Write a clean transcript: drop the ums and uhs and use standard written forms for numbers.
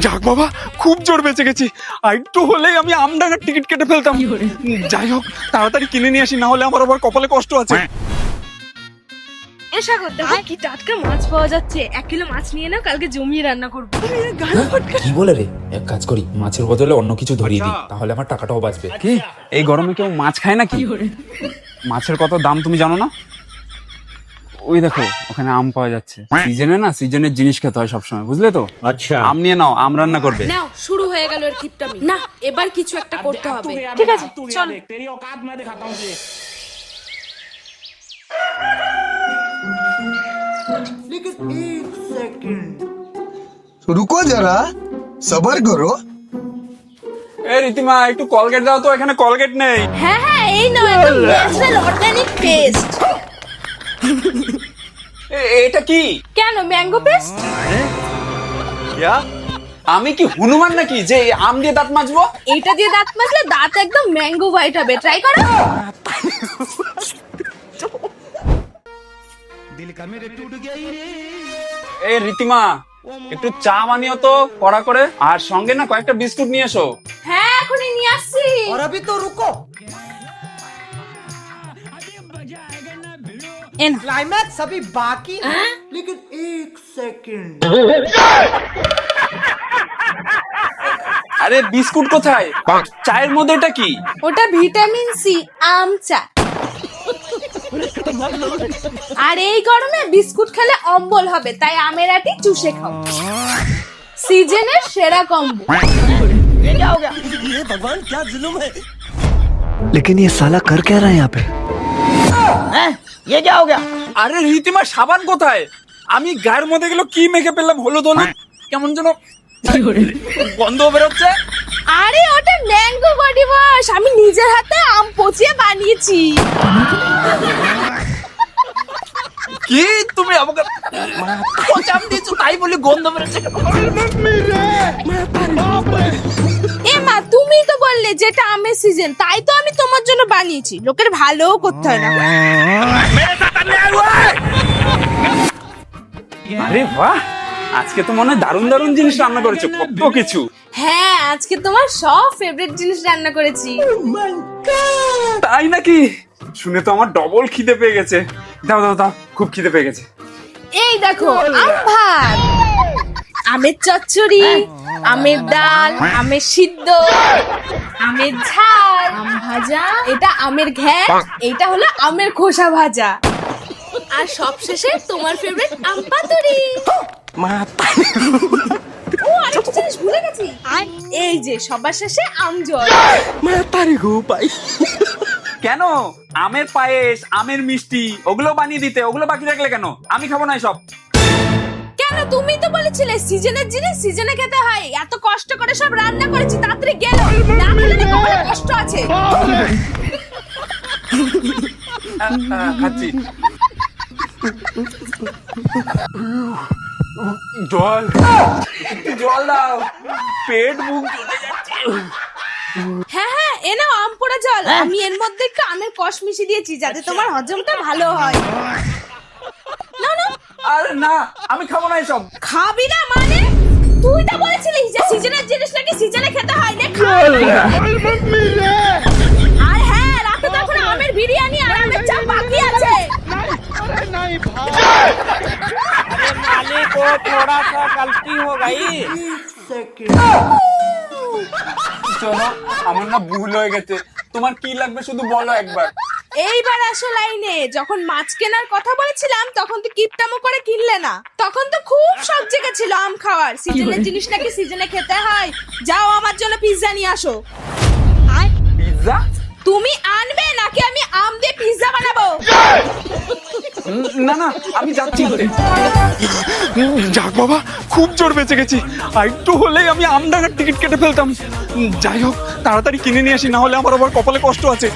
যাক বাবা, খুব জোর বেঁচে গেছি। আর একটু হলেই আমি আমডাঙ্গার টিকিট কেটে ফেলতাম। যাই হোক, তাড়াতাড়ি কিনে নিয়ে আসি, না হলে আমার আবার কপালে কষ্ট আছে। সাগর দেখো কি টাটকা মাছ পাওয়া যাচ্ছে। 1 কিলো মাছ নিয়ে নাও, কালকে জমিয়ে রান্না করবো। কি বলে রে? এক কাজ করি, মাছের বদলে অন্য কিছু ধরিয়ে দিই, তাহলে আমার টাকাটাও বাঁচবে। কি এই গরমে কেউ মাছ খায় নাকি? মাছের কত দাম তুমি জানো না? ওই দেখো, ওখানে আম পাওয়া যাচ্ছে। সিজনে না, সিজনের জিনিস খেতে হয় সবসময়, বুঝলে তো? আচ্ছা, আম নিয়ে নাও, আম রান্না করবে। নাও, শুরু হয়ে গেল এর কিপটামি। না, এবার কিছু একটা করতে হবে। ঠিক আছে, চল। तेरी औकात मैं दिखाता हूँ तुझे। रुको जरा सबर करो। এ রীতিমা, একটু কলগেট দাও তো, এখানে কলগেট নেই। হ্যাঁ হ্যাঁ, এই নাও, একদম ন্যাচারাল অর্গানিক পেস্ট। এটা কি? কেন ম্যাঙ্গো পেস্ট? আমি কি হনুমান নাকি যে আম দিয়ে দাঁত মাজবো? এইটা দিয়ে দাঁত মাজলে দাঁত একদম ম্যাঙ্গো হোয়াইট হবে। ট্রাই করো। এ রীতিমা, একটু চা বানিও তো কড়া করে, আর সঙ্গে না কয়েকটা বিস্কুট নিয়ে এসো। হ্যাঁ, এখনই নিয়ে আসছি। और अभी तो रुको, এন क्लाइमैक्स अभी बाकी है। लेकिन एक सेकंड। আরে বিস্কুট কোথায়? চায়ের মধ্যে এটা কি? ওটা ভিটামিন সি, আম চা। আর এই গরমে বিস্কুট খেলে অম্বল হবে, তাই আমের আটি চুষে খাও। সিজনের সেরা কম্বো। लेकिन ये साला कर क्या रहा है यहाँ पे? আরে রীতিমা, সাবান কোথায়? আমি গায়ের মধ্যে গেল কি মেখে পেলাম, হলুদ হলুদ, কেমন যেন গন্ধ বেরোচ্ছে। আরে ওটা ম্যাঙ্গো বডি ওয়াশ, আমি নিজের হাতে আম পচিয়ে বানিয়েছি। কি তুমি আমাকে পচাম দিয়েছো, তাই বলে গন্ধ বেরোচ্ছে? এ মা, তুমি তো বললে যেটা আমের সিজন, তাই তো আমি তোমার জন্য বানিয়েছি। লোকের ভালোও করতে হয় না। আরে বাহ, আজকে তো মনে হয় দারুণ দারুণ জিনিস রান্না করেছো, কত কিছু। হ্যাঁ, আজকে তোমার সব ফেভারিট জিনিস রান্না করেছি। তাই নাকি? শুনে তো আমার ডবল খিদে পেয়ে গেছে। দাও দাও দাও, খুব খিদে পেয়ে গেছে। এই দেখো, আম ভাত, আমের চচ্চড়ি, আমের ডাল, আমের সিদ্ধ, আমের ঝাল, আম ভাজা, এটা আমের ঘ্যাট, এইটা হলো আমের খোসা ভাজা, আর সবশেষে তোমার ফেভারিট আম পাতুরি। ও, আরেকটা জিনিস ভুলে গেছি। এই যে সবার শেষে আম জল। কেন? আমের পায়েস, আমের মিষ্টি, ওগুলো বানিয়ে দিতে, ওগুলো বাকি রাখলে কেন? আমি খাবো না সব। কেন? তুমি তো বলেছিলে সিজনের জিনিস সিজনে খেতে হয়। এত কষ্ট করে সব রান্না করেছি, তাড়াতাড়ি গেল না খেলে না কপালে কষ্ট আছে। খাচ্ছি। জল, একটু জল দাও, পেট মুখ জ্বলে যাচ্ছে। হ্যাঁ হ্যাঁ, এ নাও আম পোড়া জল। আমি এর মধ্যে একটু আমের কষ মিশিয়ে দিয়েছি, যাতে তোমার হজমটা ভালো হয়। না না, আরে না, আমি খাবো না এসব। খাবি না মানে? তুই তো বলেছিলিস যে সিজনের জিনিস নাকি সিজনে খেতে হয় না। আর হ্যাঁ, রাতে তো এখন আমের বিরিয়ানি আর আমের চাপ বাকি আছে। मालिक को थोड़ा सा गलती हो गई। চলো, আমার না ভুল হয়ে গেছে। তোমার কি লাগবে শুধু বলো একবার। এইবার আসো লাইনে। যখন মাছ কেনার কথা বলেছিলাম, তখন তো কিপটামো করে কিনলে না। তখন তো খুব শখ জেগেছিল আম খাওয়ার। সিজনের জিনিস নাকি সিজনে খেতে হয়। যাও, আমার জন্য পিৎজা নিয়ে আসো। পিৎজা? তুমি আনবে নাকি আমি আম দিয়ে পিৎজা বানাবো? না না, আমি যাচ্ছি। যাক বাবা, খুব জোর বেঁচে গেছি। আর একটু হলেই আমি আমডাঙ্গার টিকিট কেটে ফেলতাম। যাই হোক, তাড়াতাড়ি কিনে নিয়ে আসি, না হলে আমার আবার কপালে কষ্ট আছে।